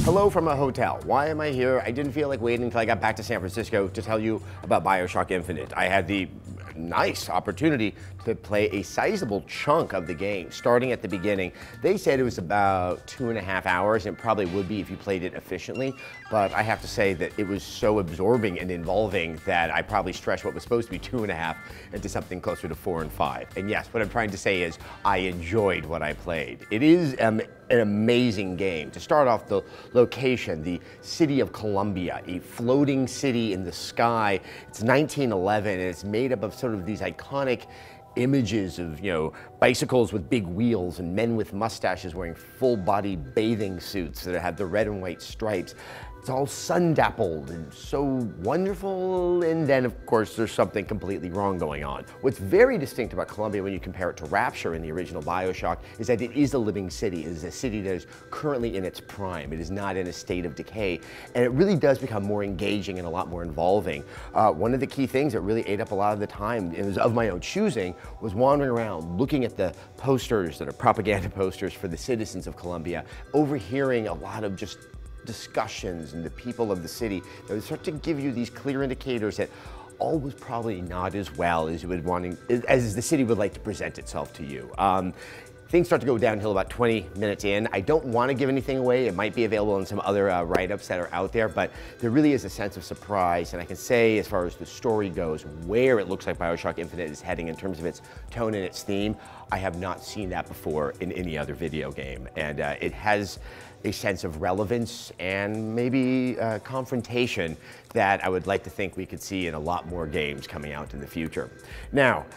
Hello from a hotel. Why am I here? I didn't feel like waiting until I got back to San Francisco to tell you about Bioshock Infinite. I had the nice opportunity to play a sizable chunk of the game, starting at the beginning. They said it was about 2.5 hours, and it probably would be if you played it efficiently, but I have to say that it was so absorbing and involving that I probably stretched what was supposed to be 2.5 into something closer to 4 and 5. And yes, what I'm trying to say is I enjoyed what I played. It is an amazing game. To start off, the location, the city of Columbia, a floating city in the sky. It's 1911, and it's made up of sort of these iconic images of, bicycles with big wheels and men with mustaches wearing full-body bathing suits that have the red and white stripes. It's all sun-dappled and so wonderful, and then of course there's something completely wrong going on. What's very distinct about Columbia when you compare it to Rapture in the original Bioshock is that it is a living city. It is a city that is currently in its prime. It is not in a state of decay, and it really does become more engaging and a lot more involving. One of the key things that really ate up a lot of the time, it was of my own choosing, was wandering around looking at the posters that are propaganda posters for the citizens of Columbia, overhearing a lot of just discussions and the people of the city that would start to give you these clear indicators that all was probably not as well as as the city would like to present itself to you. Things start to go downhill about 20 minutes in. I don't want to give anything away. It might be available in some other write-ups that are out there, but there really is a sense of surprise. And I can say, as far as the story goes, where it looks like Bioshock Infinite is heading in terms of its tone and its theme, I have not seen that before in any other video game. And it has a sense of relevance and maybe confrontation that I would like to think we could see in a lot more games coming out in the future. Now,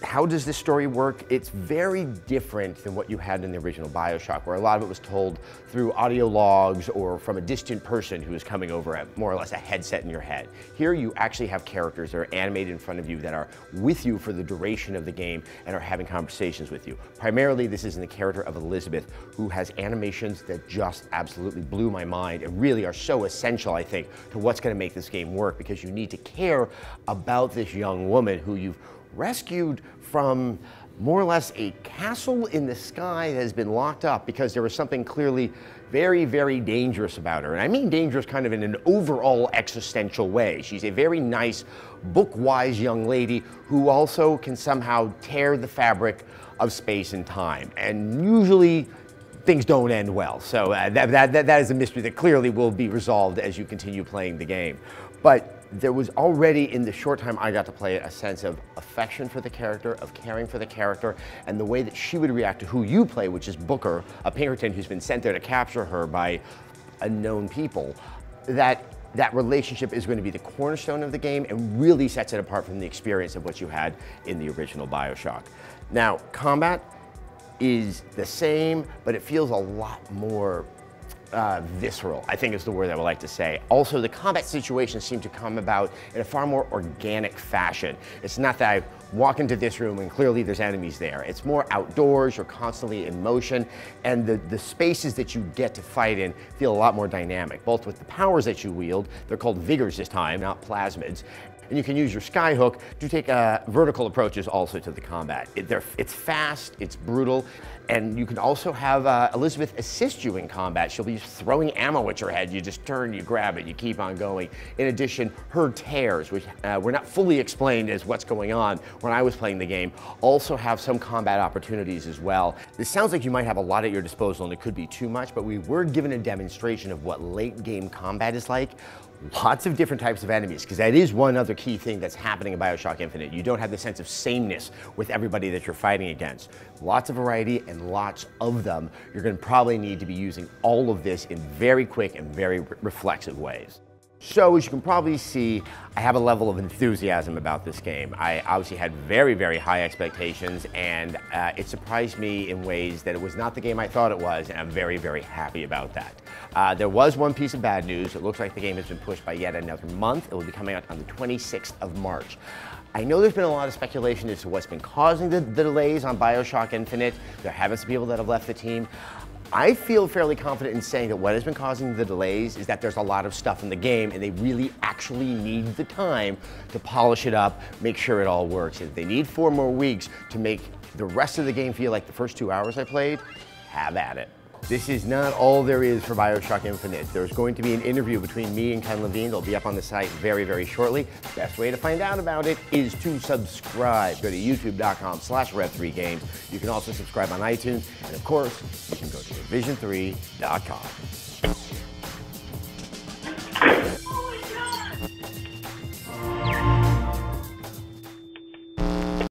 how does this story work? It's very different than what you had in the original Bioshock, where a lot of it was told through audio logs or from a distant person who is coming over at more or less a headset in your head. Here you actually have characters that are animated in front of you that are with you for the duration of the game and are having conversations with you. Primarily, this is in the character of Elizabeth, who has animations that just absolutely blew my mind and really are so essential, I think, to what's going to make this game work, because you need to care about this young woman who you've rescued from more or less a castle in the sky that has been locked up because there was something clearly very, very dangerous about her. And I mean dangerous kind of in an overall existential way. She's a very nice, book-wise young lady who also can somehow tear the fabric of space and time. And usually things don't end well. So that is a mystery that clearly will be resolved as you continue playing the game. But there was already, in the short time I got to play it, a sense of affection for the character, of caring for the character, and the way that she would react to who you play, which is Booker, a Pinkerton who's been sent there to capture her by unknown people. That relationship is going to be the cornerstone of the game and really sets it apart from the experience of what you had in the original Bioshock. Now, combat is the same, but it feels a lot more visceral, I think is the word I would like to say. Also, the combat situations seem to come about in a far more organic fashion. It's not that I walk into this room and clearly there's enemies there. It's more outdoors, you're constantly in motion, and the spaces that you get to fight in feel a lot more dynamic, both with the powers that you wield. They're called vigors this time, not plasmids. And you can use your skyhook to take vertical approaches also to the combat. It's fast, it's brutal, and you can also have Elizabeth assist you in combat. She'll be throwing ammo at your head. You just turn, you grab it, you keep on going. In addition, her tears, which were not fully explained as what's going on when I was playing the game, also have some combat opportunities as well. This sounds like you might have a lot at your disposal and it could be too much, but we were given a demonstration of what late game combat is like. Lots of different types of enemies, because that is one other key thing that's happening in Bioshock Infinite. You don't have the sense of sameness with everybody that you're fighting against. Lots of variety and lots of them. You're going to probably need to be using all of this in very quick and very reflexive ways. So, as you can probably see, I have a level of enthusiasm about this game. I obviously had very, very high expectations, and it surprised me in ways that it was not the game I thought it was, and I'm very, very happy about that. There was one piece of bad news. It looks like the game has been pushed by yet another month. It will be coming out on the 26th of March. I know there's been a lot of speculation as to what's been causing the delays on Bioshock Infinite. There have been some people that have left the team. I feel fairly confident in saying that what has been causing the delays is that there's a lot of stuff in the game and they really actually need the time to polish it up, make sure it all works. If they need 4 more weeks to make the rest of the game feel like the first 2 hours I played, have at it. This is not all there is for Bioshock Infinite. There's going to be an interview between me and Ken Levine. They'll be up on the site very, very shortly. Best way to find out about it is to subscribe. Go to youtube.com/rev3games. You can also subscribe on iTunes. And of course, you can go to revision3.com.